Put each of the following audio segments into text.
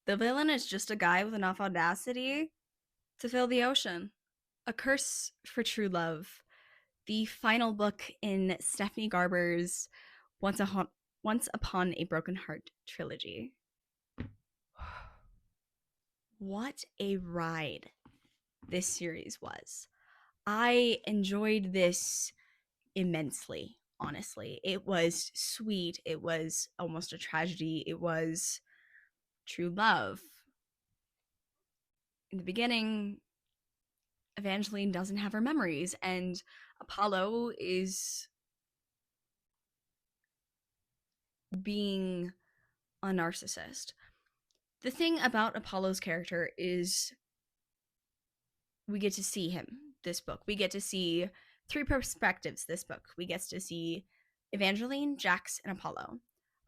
The villain is just a guy with enough audacity to fill the ocean. A Curse for True Love, the final book in Stephanie Garber's Once, Once Upon a Broken Heart trilogy. What a ride this series was. I enjoyed this immensely, honestly. It was sweet. It was almost a tragedy. It was true love. In the beginning, Evangeline doesn't have her memories, and Apollo is being a narcissist. The thing about Apollo's character is we get to see him this book. We get to see three perspectives this book. We get to see Evangeline, Jax, and Apollo.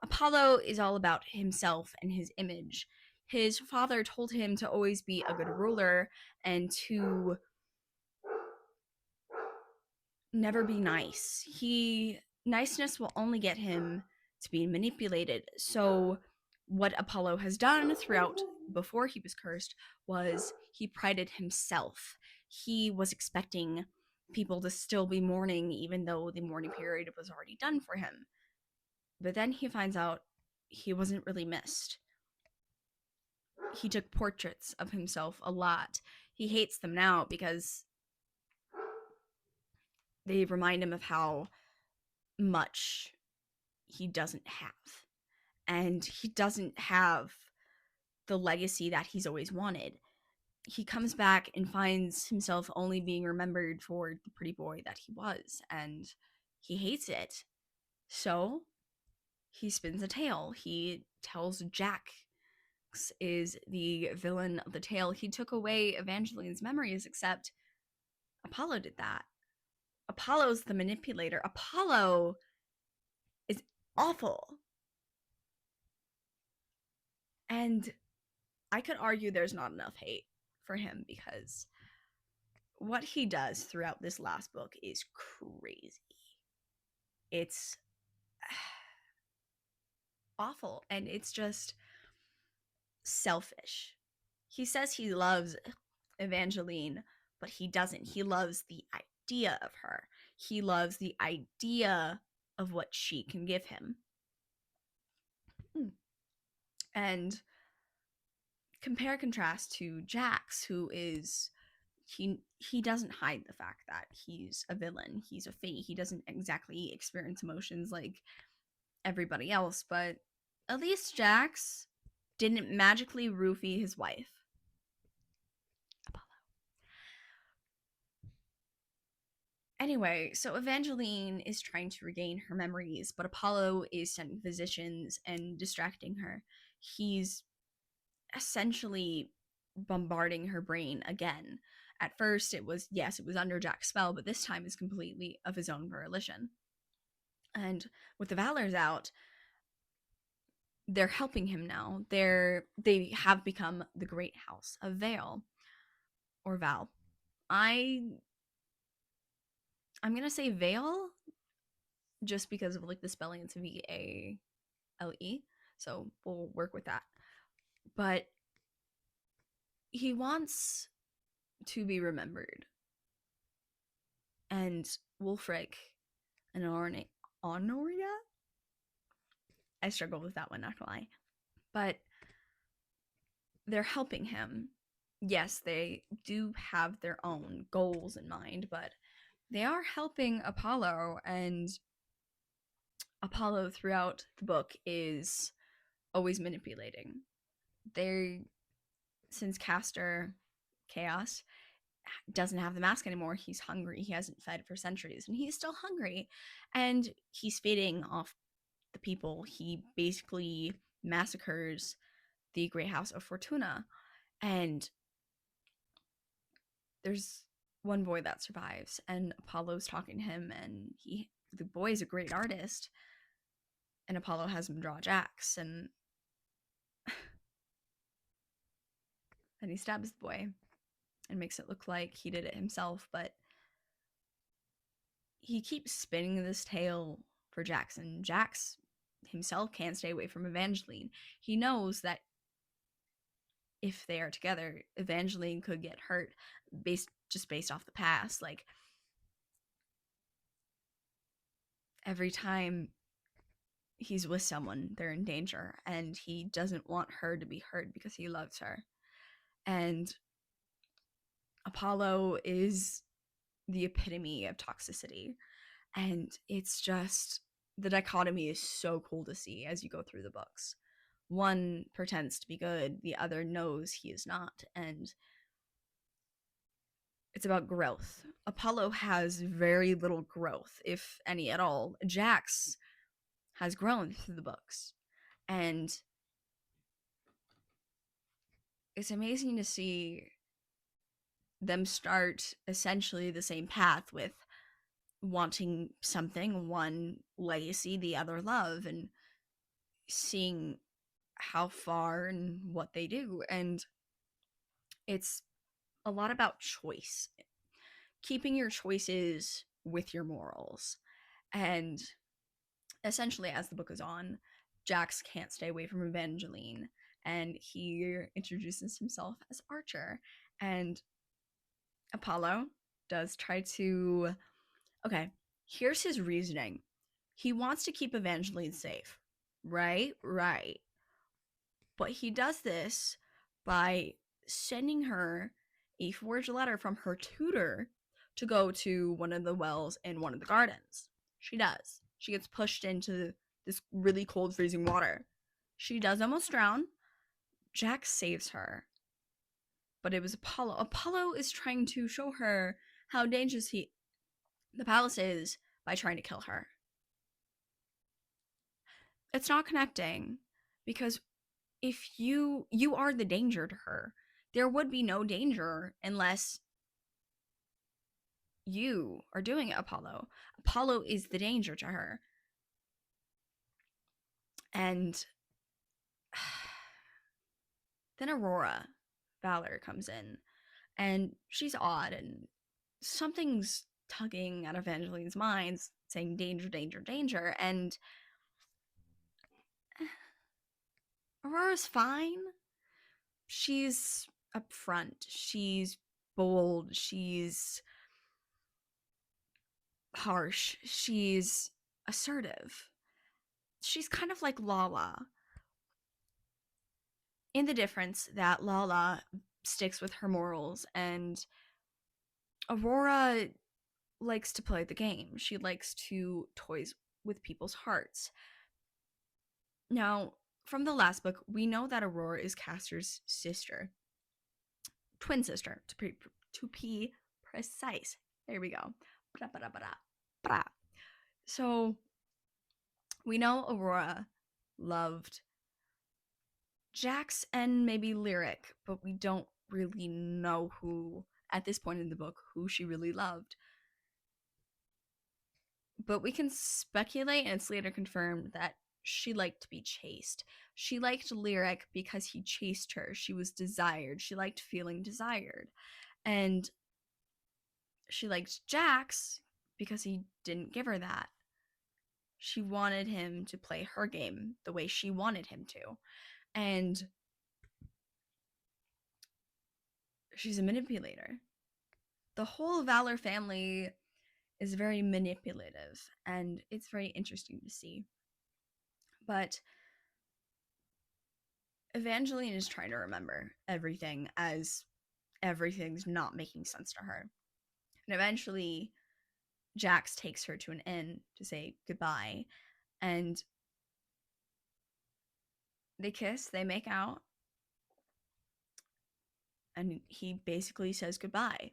Apollo is all about himself and his image. His father told him to always be a good ruler and to never be nice. Niceness will only get him to be manipulated. So what Apollo has done throughout before he was cursed was he prided himself. He was expecting people to still be mourning even though the mourning period was already done for him. But then he finds out he wasn't really missed. He took portraits of himself a lot. He hates them now because they remind him of how much he doesn't have. And he doesn't have the legacy that he's always wanted. He comes back and finds himself only being remembered for the pretty boy that he was, and he hates it. So he spins a tale. He tells Jack is the villain of the tale. He took away Evangeline's memories, except Apollo did that. Apollo's the manipulator. Apollo is awful. And I could argue there's not enough hate for him because what he does throughout this last book is crazy. It's awful, and it's just selfish. He says he loves Evangeline, but he doesn't. He loves the idea of her. He loves the idea of what she can give him. And compare contrast to Jax, who is he doesn't hide the fact that he's a villain. He's a fate. He doesn't exactly experience emotions like everybody else, but at least Jax didn't magically roofie his wife. Apollo. Anyway, so Evangeline is trying to regain her memories, but Apollo is sending physicians and distracting her. He's essentially bombarding her brain again. At first, it was, yes, it was under Jack's spell, but this time is completely of his own volition. And with the Valors out, they're helping him now. They have become the Great House of Vale, or Val. I'm gonna say Vale, just because of like the spelling. It's VALE, so we'll work with that. But he wants to be remembered, and Wulfric and Honoria. I struggle with that one, not gonna lie. But they're helping him. Yes, they do have their own goals in mind, but they are helping Apollo, and Apollo throughout the book is always manipulating. They, since Castor Chaos doesn't have the mask anymore, he's hungry. He hasn't fed for centuries, and he's still hungry. And he's feeding off the people. He basically massacres the Great House of Fortuna. And there's one boy that survives, and Apollo's talking to him, and the boy's a great artist, and Apollo has him draw Jax, and then he stabs the boy and makes it look like he did it himself, but he keeps spinning this tale for Jackson. Jax himself can't stay away from Evangeline. He knows that if they are together, Evangeline could get hurt based off the past. Like, every time he's with someone, they're in danger, and he doesn't want her to be hurt because he loves her. And Apollo is the epitome of toxicity. And it's just, the dichotomy is so cool to see as you go through the books. One pretends to be good, the other knows he is not. And it's about growth. Apollo has very little growth, if any at all. Jax has grown through the books. And it's amazing to see them start essentially the same path, with wanting something, one legacy, the other love, and seeing how far and what they do. And it's a lot about choice, keeping your choices with your morals. And essentially, as the book is on, Jax can't stay away from Evangeline, and he introduces himself as Archer. And Apollo does try to. Okay, here's his reasoning. He wants to keep Evangeline safe. Right? Right. But he does this by sending her a forged letter from her tutor to go to one of the wells in one of the gardens. She does. She gets pushed into this really cold, freezing water. She does almost drown. Jax saves her. But it was Apollo. Apollo is trying to show her how dangerous the palace is by trying to kill her. It's not connecting, because if you are the danger to her, there would be no danger unless you are doing it. Apollo is the danger to her. And then Aurora Valor comes in, and she's odd, and something's tugging at Evangeline's mind, saying danger, danger, danger. And Aurora's fine. She's upfront, she's bold, she's harsh, she's assertive. She's kind of like Lala, in the difference that Lala sticks with her morals, and Aurora likes to play the game. She likes to toys with people's hearts. Now, from the last book, we know that Aurora is Castor's sister. Twin sister, to be precise. There we go. So, we know Aurora loved Jax and maybe Lyric, but we don't really know who, at this point in the book, who she really loved. But we can speculate, and it's later confirmed, that she liked to be chased. She liked Lyric because he chased her. She was desired. She liked feeling desired. And she liked Jax because he didn't give her that. She wanted him to play her game the way she wanted him to. And she's a manipulator. The whole Valor family is very manipulative, and it's very interesting to see. But Evangeline is trying to remember everything, as everything's not making sense to her. And eventually, Jax takes her to an inn to say goodbye, and they kiss, they make out, and he basically says goodbye.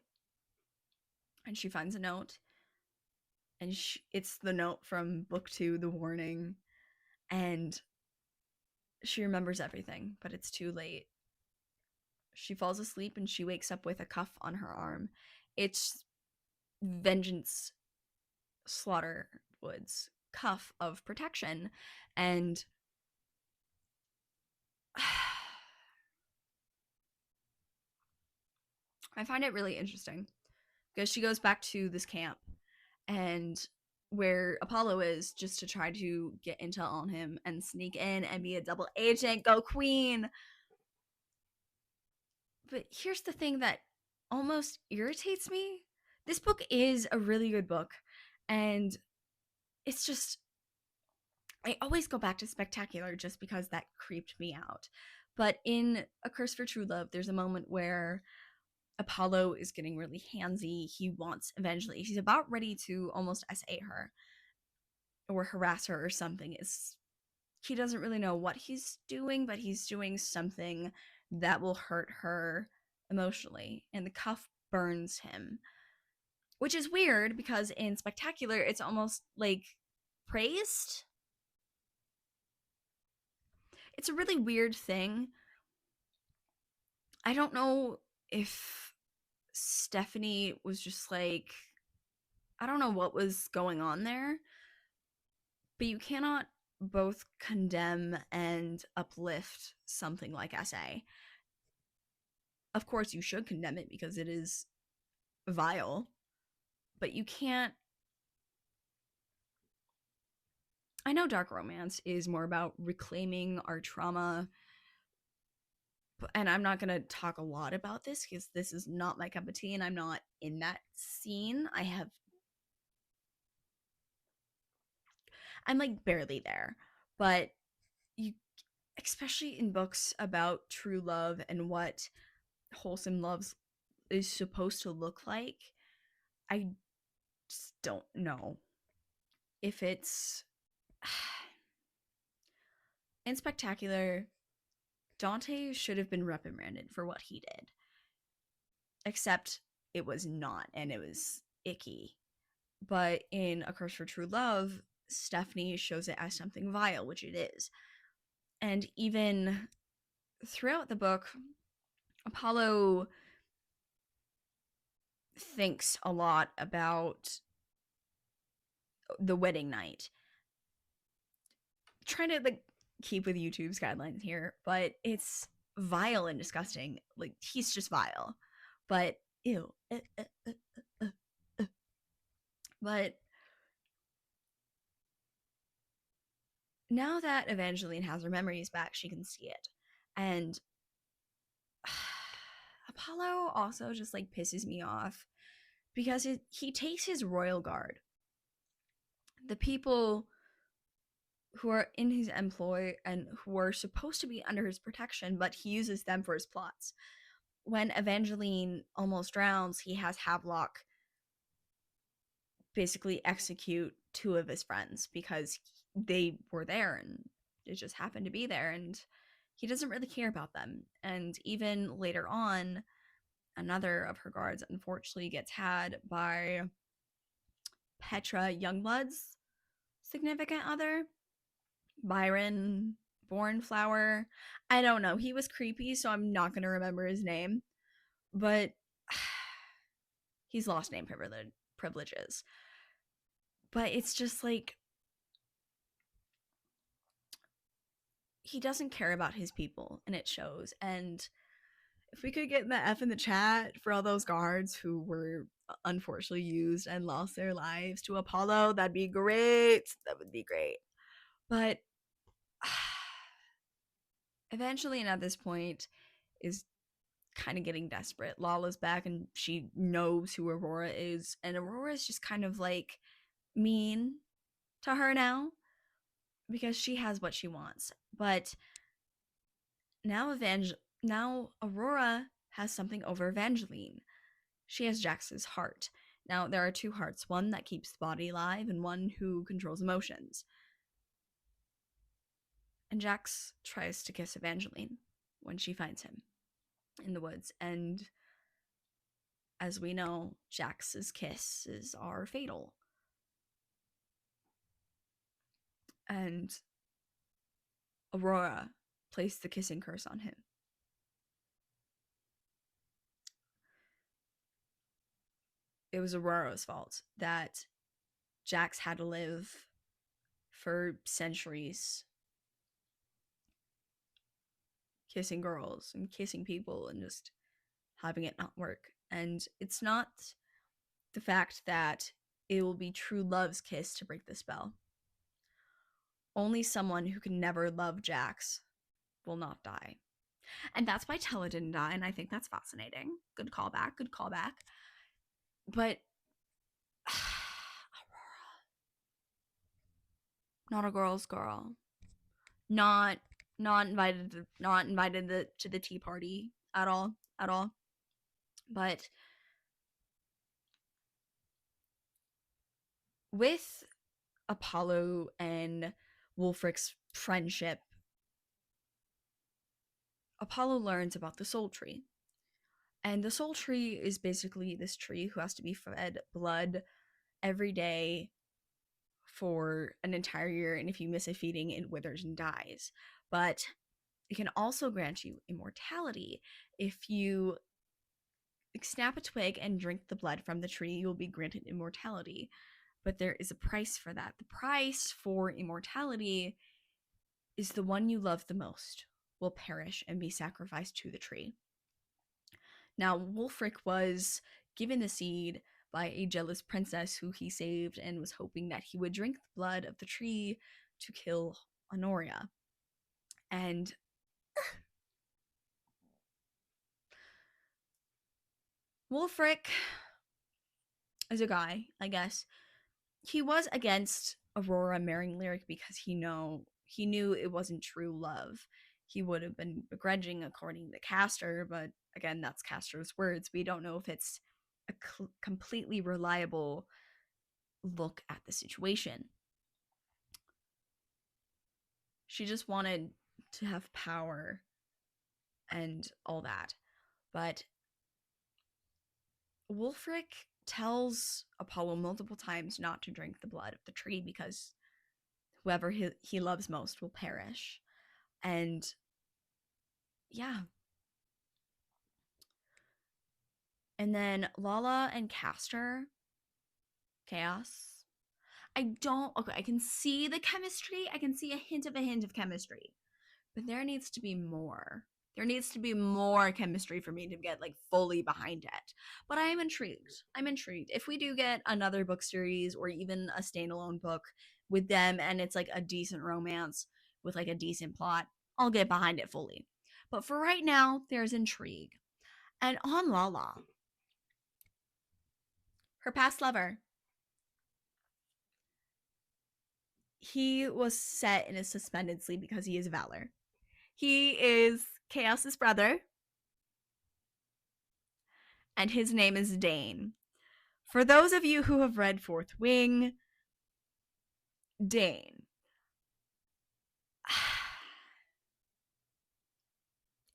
And she finds a note, and it's the note from book 2, The Warning, and she remembers everything, but it's too late. She falls asleep, and she wakes up with a cuff on her arm. It's Vengeance Slaughterwood's cuff of protection, and I find it really interesting because she goes back to this camp, and where Apollo is, just to try to get intel on him and sneak in and be a double agent. Go Queen! But here's the thing that almost irritates me. This book is a really good book, and it's just I always go back to Spectacular just because that creeped me out. But in A Curse for True Love, there's a moment where Apollo is getting really handsy. He wants Evangeline. He's about ready to almost SA her or harass her or something. He doesn't really know what he's doing, but he's doing something that will hurt her emotionally. And the cuff burns him, which is weird because in Spectacular, it's almost like praised. It's a really weird thing. I don't know if Stephanie was just like, I don't know what was going on there, but you cannot both condemn and uplift something like SA. Of course, you should condemn it because it is vile, but you can't. I know dark romance is more about reclaiming our trauma, and I'm not going to talk a lot about this because this is not my cup of tea and I'm not in that scene. I'm like barely there, but you, especially in books about true love and what wholesome love is supposed to look like, I just don't know if it's in Spectacular. Dante should have been reprimanded for what he did, except it was not, and it was icky. But in A Curse for True Love, Stephanie shows it as something vile, which it is. And even throughout the book, Apollo thinks a lot about the wedding night. Trying to like keep with YouTube's guidelines here, but it's vile and disgusting. Like he's just vile. But ew. But now that Evangeline has her memories back, she can see it. And Apollo also just like pisses me off because he takes his royal guard, the people who are in his employ and who are supposed to be under his protection, but he uses them for his plots. When Evangeline almost drowns, he has Havelock basically execute two of his friends because they were there and it just happened to be there, and he doesn't really care about them. And even later on, another of her guards unfortunately gets had by Petra Youngblood's significant other, Byron Bornflower. I don't know. He was creepy, so I'm not going to remember his name. But he's lost name privileges. But it's just like he doesn't care about his people, and it shows. And if we could get the F in the chat for all those guards who were unfortunately used and lost their lives to Apollo, that'd be great. That would be great. But Evangeline at this point is kind of getting desperate. Lala's back and she knows who Aurora is, and Aurora is just kind of like mean to her now because she has what she wants. But now Aurora has something over Evangeline. She has Jax's heart. Now there are two hearts, one that keeps the body alive and one who controls emotions. And Jax tries to kiss Evangeline when she finds him in the woods, and as we know, Jax's kisses are fatal. And Aurora placed the kissing curse on him. It was Aurora's fault that Jax had to live for centuries kissing girls and kissing people and just having it not work. And it's not the fact that it will be true love's kiss to break the spell. Only someone who can never love Jax will not die. And that's why Tella didn't die, and I think that's fascinating. Good callback, good callback. But not a girl's girl. Not not invited to the tea party at all, at all. But with Apollo and Wulfric's friendship, Apollo learns about the soul tree. And the soul tree is basically this tree who has to be fed blood every day for an entire year, and if you miss a feeding, it withers and dies. But it can also grant you immortality. If you snap a twig and drink the blood from the tree, you'll be granted immortality. But there is a price for that. The price for immortality is the one you love the most will perish and be sacrificed to the tree. Now, Wulfric was given the seed by a jealous princess who he saved and was hoping that he would drink the blood of the tree to kill Honoria. And Wulfric is a guy, I guess. He was against Aurora marrying Lyric because he knew it wasn't true love. He would have been begrudging according to Castor, but again, that's Castor's words. We don't know if it's a completely reliable look at the situation. She just wanted to have power and all that. But Wulfric tells Apollo multiple times not to drink the blood of the tree because whoever he loves most will perish. And yeah. And then Lala and Castor, Chaos. I can see the chemistry. I can see a hint of chemistry. But there needs to be more. There needs to be more chemistry for me to get like fully behind it. But I am intrigued. I'm intrigued. If we do get another book series or even a standalone book with them and it's like a decent romance with like a decent plot, I'll get behind it fully. But for right now, there's intrigue. And on Lala, her past lover, he was set in a suspended sleep because he is Valor. He is Chaos's brother, and his name is Dane. For those of you who have read Fourth Wing, Dane.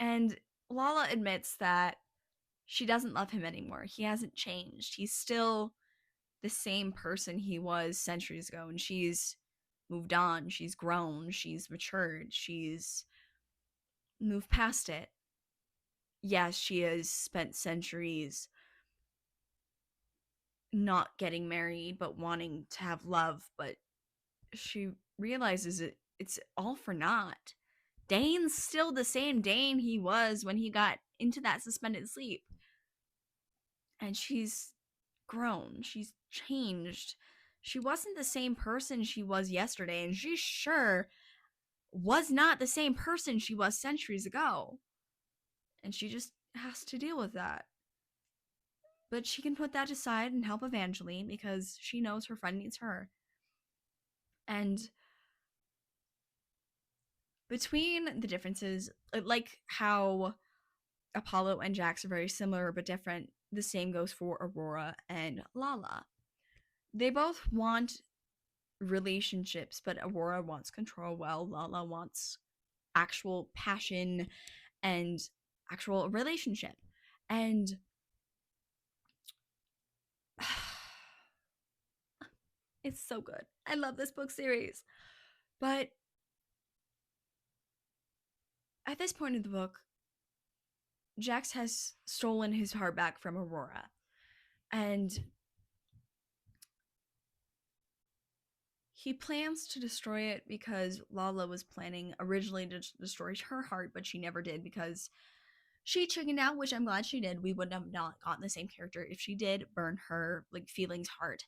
And Lala admits that she doesn't love him anymore. He hasn't changed. He's still the same person he was centuries ago, and she's moved on. She's grown. She's matured. She's moved past it. Yes, she has spent centuries not getting married but wanting to have love, but she realizes it's all for naught. Dane's still the same Dane he was when he got into that suspended sleep. And she's grown. She's changed. She wasn't the same person she was yesterday, and she sure was not the same person she was centuries ago. And she just has to deal with that. But she can put that aside and help Evangeline because she knows her friend needs her. And between the differences, like how Apollo and Jax are very similar but different, the same goes for Aurora and Lala. They both want relationships, but Aurora wants control while Lala wants actual passion and actual relationship. And it's so good. I love this book series. But at this point in the book, Jax has stolen his heart back from Aurora. And he plans to destroy it because Lala was planning originally to destroy her heart, but she never did because she chickened out, which I'm glad she did. We would have not gotten the same character if she did burn her like feelings heart.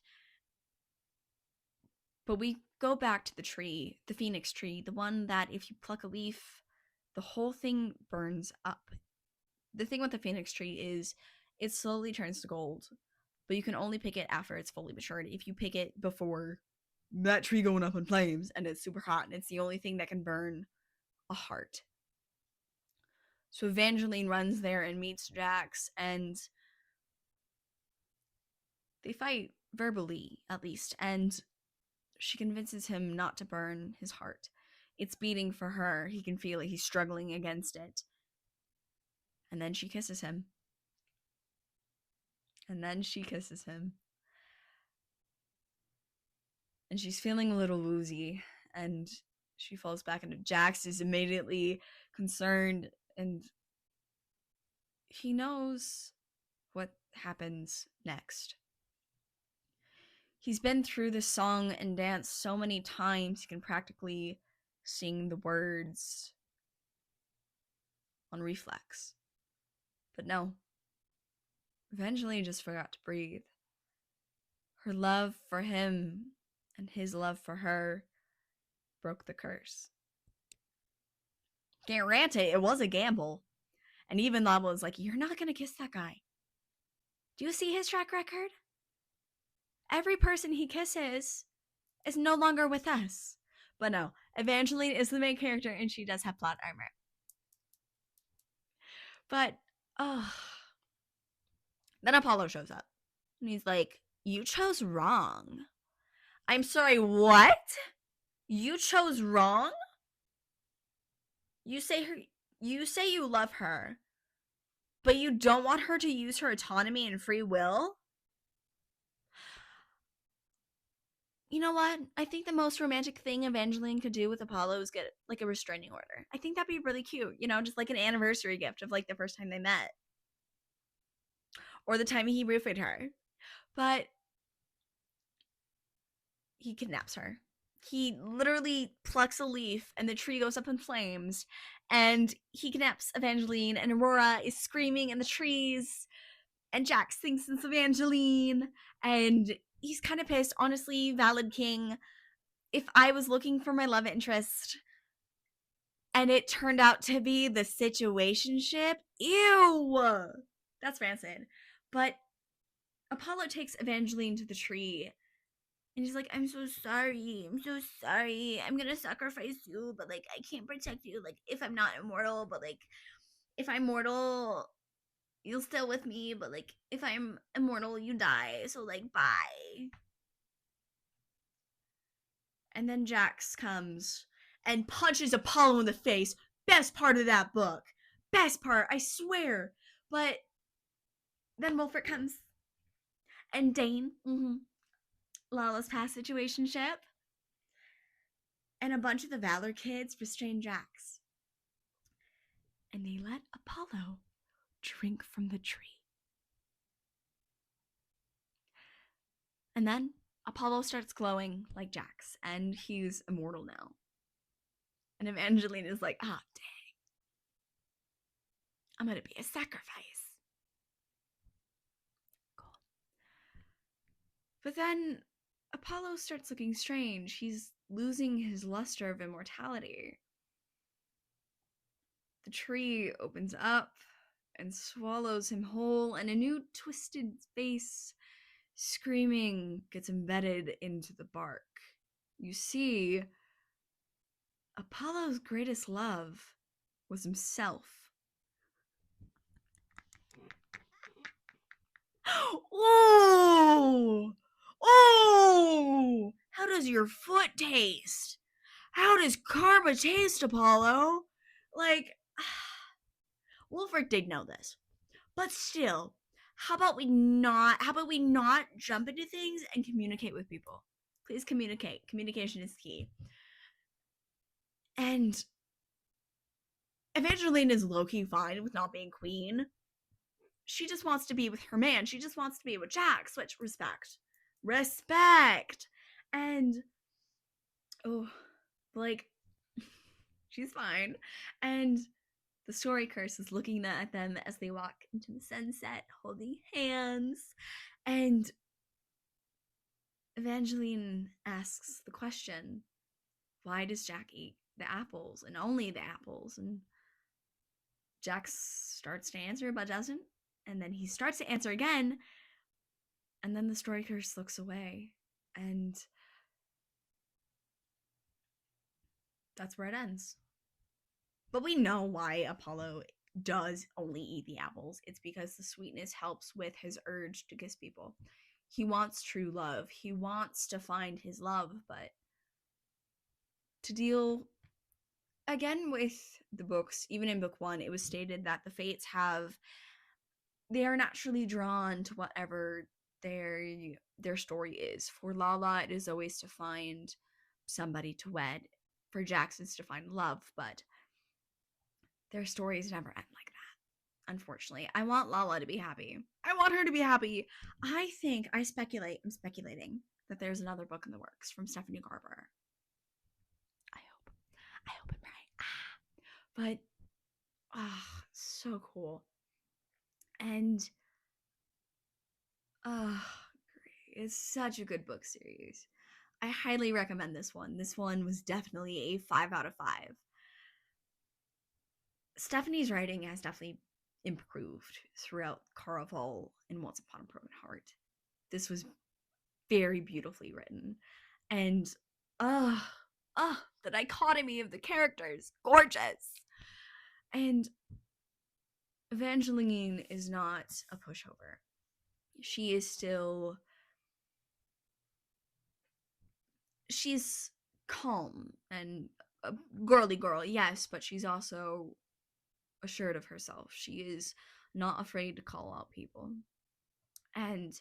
But we go back to the tree, the phoenix tree, the one that if you pluck a leaf, the whole thing burns up. The thing with the phoenix tree is it slowly turns to gold, but you can only pick it after it's fully matured. If you pick it before, that tree going up in flames and it's super hot, and it's the only thing that can burn a heart. So Evangeline runs there and meets Jax, and they fight verbally, at least, and she convinces him not to burn his heart. It's beating for her. He can feel it. He's struggling against it. And then she kisses him. And she's feeling a little woozy, and she falls back into Jax is immediately concerned, and he knows what happens next. He's been through this song and dance so many times he can practically sing the words on reflex. But no, Evangeline just forgot to breathe. Her love for him and his love for her broke the curse. Guarantee it was a gamble. And even Lava was like, you're not going to kiss that guy. Do you see his track record? Every person he kisses is no longer with us. But no, Evangeline is the main character, and she does have plot armor. But, then Apollo shows up. And he's like, you chose wrong. I'm sorry, what? You chose wrong? You say you love her, but you don't want her to use her autonomy and free will? You know what? I think the most romantic thing Evangeline could do with Apollo is get like a restraining order. I think that'd be really cute, just like an anniversary gift of like the first time they met. Or the time he roofied her. But he kidnaps her. He literally plucks a leaf and the tree goes up in flames, and he kidnaps Evangeline, and Aurora is screaming in the trees, and Jax thinks it's Evangeline, and he's kind of pissed. Honestly, Valid King, if I was looking for my love interest and it turned out to be the situationship, ew, that's rancid. But Apollo takes Evangeline to the tree, and he's like, I'm so sorry. I'm gonna sacrifice you, but like I can't protect you, like if I'm not immortal, but like if I'm mortal, you'll still with me, but like if I'm immortal, you die, so like bye. And then Jax comes and punches Apollo in the face. Best part of that book. Best part, I swear. But then Wolfert comes, and Dane, Lala's past situationship, and a bunch of the Valor kids restrain Jax. And they let Apollo drink from the tree. And then Apollo starts glowing like Jax, and he's immortal now. And Evangeline is like, dang. I'm gonna be a sacrifice. Cool. But then Apollo starts looking strange. He's losing his luster of immortality. The tree opens up and swallows him whole, and a new twisted face, screaming, gets embedded into the bark. You see, Apollo's greatest love was himself. Oh! How does your foot taste? How does karma taste, Apollo? Like, Wolfert did know this. But still, how about we not jump into things and communicate with people? Please communicate. Communication is key. And Evangeline is low-key fine with not being queen. She just wants to be with her man. She just wants to be with Jax, which respect. And she's fine. And the story curse is looking at them as they walk into the sunset, holding hands. And Evangeline asks the question, why does Jack eat the apples and only the apples? And Jax starts to answer but doesn't, and then he starts to answer again, and then the story curse looks away, and that's where it ends. But we know why Apollo does only eat the apples. It's because the sweetness helps with his urge to kiss people. He wants true love. He wants to find his love, but to deal again with the books, even in book 1, it was stated that the fates they are naturally drawn to whatever their story is. For Lala, it is always to find somebody to wed. For Jax, it's to find love, but their stories never end like that, unfortunately. I want Lala to be happy. I want her to be happy. I'm speculating that there's another book in the works from Stephanie Garber. I hope I'm right. But, so cool. And, great. It's such a good book series. I highly recommend this one. This one was definitely a 5 out of 5. Stephanie's writing has definitely improved throughout Caraval and Once Upon a Broken Heart. This was very beautifully written. And, the dichotomy of the characters, gorgeous. And Evangeline is not a pushover. She is still... She's calm and a girly girl, yes, but she's also assured of herself. She is not afraid to call out people. And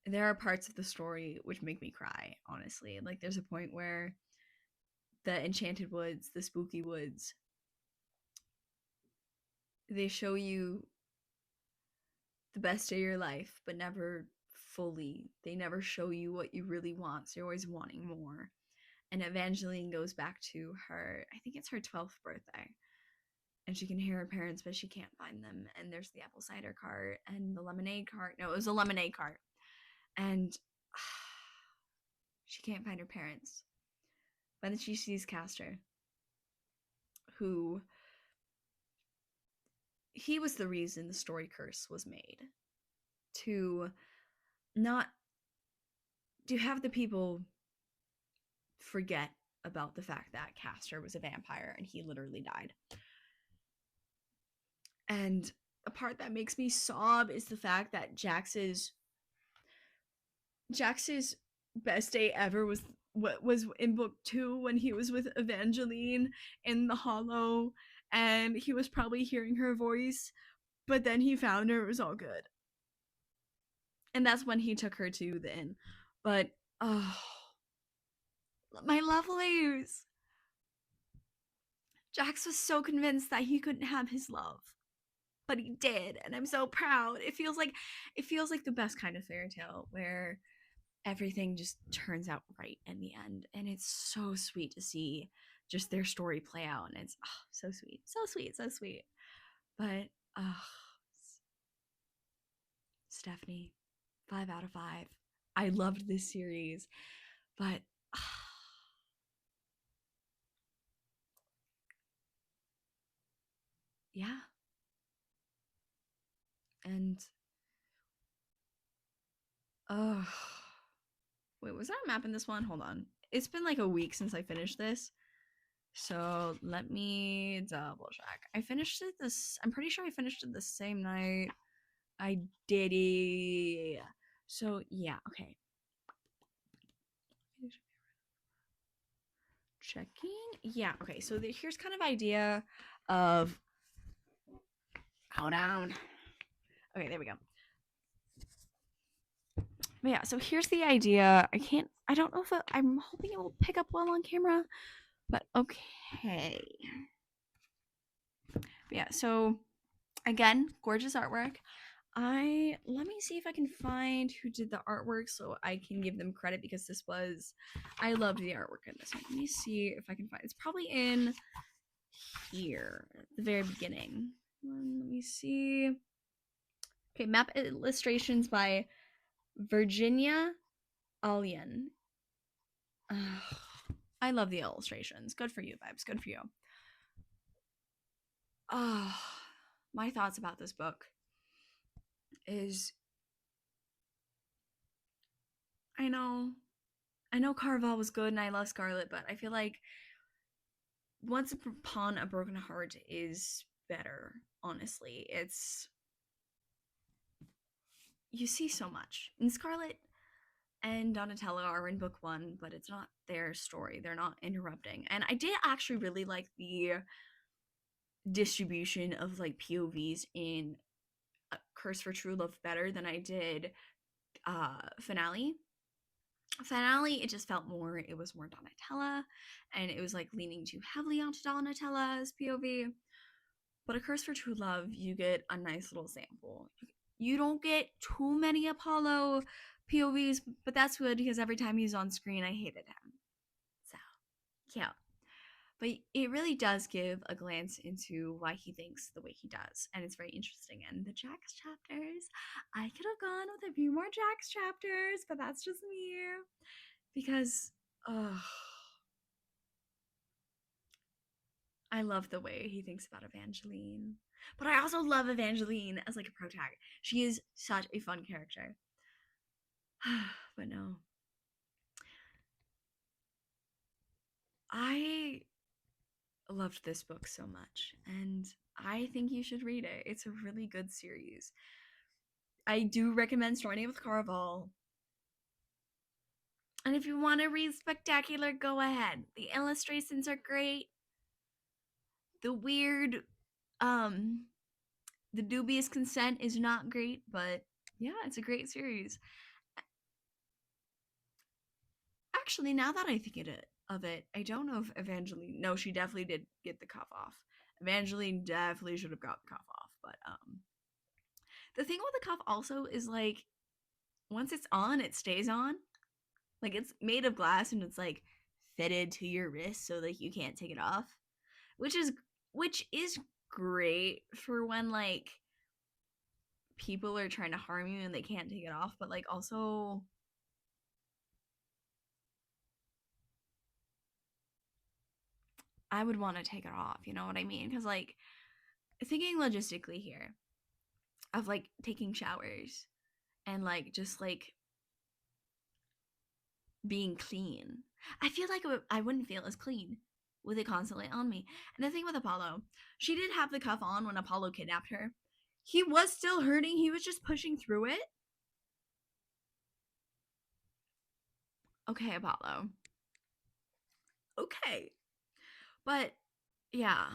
there are parts of the story which make me cry, honestly. Like, there's a point where the Enchanted Woods, the Spooky Woods, they show you the best of your life, but never fully. They never show you what you really want, so you're always wanting more. And Evangeline goes back to her, I think it's her 12th birthday, and she can hear her parents, but she can't find them. And there's the apple cider cart and the lemonade cart. No, it was a lemonade cart. And she can't find her parents. But then she sees Castor, who... he was the reason the story curse was made. To have the people forget about the fact that Castor was a vampire and he literally died. And a part that makes me sob is the fact that Jax's best day ever was what was in book 2 when he was with Evangeline in the Hollow, and he was probably hearing her voice, but then he found her. It was all good. And that's when he took her to the inn. But, oh, my lovelies. Jax was so convinced that he couldn't have his love, but he did, and I'm so proud. It feels like the best kind of fairy tale where everything just turns out right in the end, and it's so sweet to see just their story play out, and it's so sweet. But Stephanie, 5 out of 5. I loved this series, but yeah. And wait, was there a map in this one? Hold on. It's been like a week since I finished this, so let me double check. I'm pretty sure I finished it the same night I did it. So yeah, okay. Checking. Yeah, okay. So here's kind of idea of... hold on. Okay, there we go. But yeah, so here's the idea. I don't know if I'm hoping it will pick up well on camera, but okay. But yeah, so again, gorgeous artwork. Let me see if I can find who did the artwork so I can give them credit, because I loved the artwork in this one. Let me see if I can find... it's probably in here at the very beginning. Let me see. Okay, map illustrations by Virginia Alien. I love the illustrations. Good for you, vibes. Good for you. My thoughts about this book is I know Carval was good and I love Scarlet, but I feel like Once Upon a Broken Heart is better, honestly. It's you see so much. And Scarlet and Donatello are in book one, but it's not their story. They're not interrupting. And I did actually really like the distribution of like POVs in Curse for True Love better than I did Finale. Finale, it just felt more, it was more Donatella, and it was like leaning too heavily onto Donatella's POV. But A Curse for True Love, you get a nice little sample. You don't get too many Apollo POVs, but that's good because every time he's on screen, I hated him. So, yeah. But it really does give a glance into why he thinks the way he does, and it's very interesting. And the Jax chapters, I could have gone with a few more Jax chapters, but that's just me. Because, I love the way he thinks about Evangeline. But I also love Evangeline as like a protagonist. She is such a fun character. But no. I loved this book so much, and I think you should read it. It's a really good series. I do recommend starting with Carval. And if you want to read Spectacular, go ahead. The illustrations are great. The weird, the dubious consent is not great, but yeah, it's a great series. Actually, now that I think of it, I don't know if Evangeline. No, she definitely did get the cuff off. Evangeline definitely should have got the cuff off, but the thing with the cuff also is like once it's on, it stays on. Like it's made of glass and it's like fitted to your wrist so like you can't take it off, which is great for when like people are trying to harm you and they can't take it off, but like also I would want to take it off, you know what I mean? Cuz like thinking logistically here of like taking showers and like just like being clean. I feel like I wouldn't feel as clean with it constantly on me. And the thing with Apollo, she did have the cuff on when Apollo kidnapped her. He was still hurting, he was just pushing through it. Okay, Apollo. Okay. But yeah,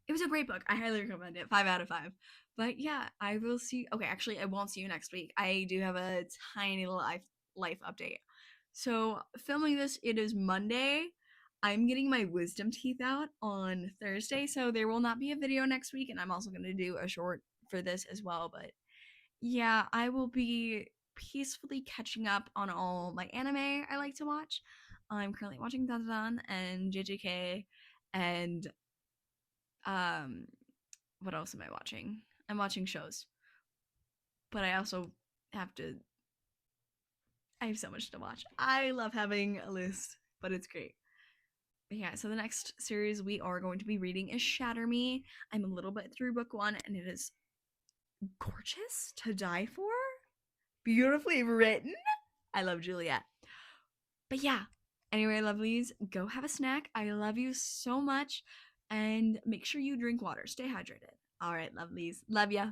it was a great book. I highly recommend it. 5 out of 5. But yeah, I will see. Okay, actually, I won't see you next week. I do have a tiny little life update. So, filming this, it is Monday. I'm getting my wisdom teeth out on Thursday, so there will not be a video next week. And I'm also going to do a short for this as well. But yeah, I will be peacefully catching up on all my anime I like to watch. I'm currently watching Dandan and JJK and what else am I watching? I'm watching shows. But I also have to I have so much to watch. I love having a list, but it's great. But yeah, so the next series we are going to be reading is Shatter Me. I'm a little bit through book 1 and it is gorgeous to die for. Beautifully written. I love Juliet. But yeah, anyway, lovelies, go have a snack. I love you so much. And make sure you drink water. Stay hydrated. All right, lovelies. Love ya.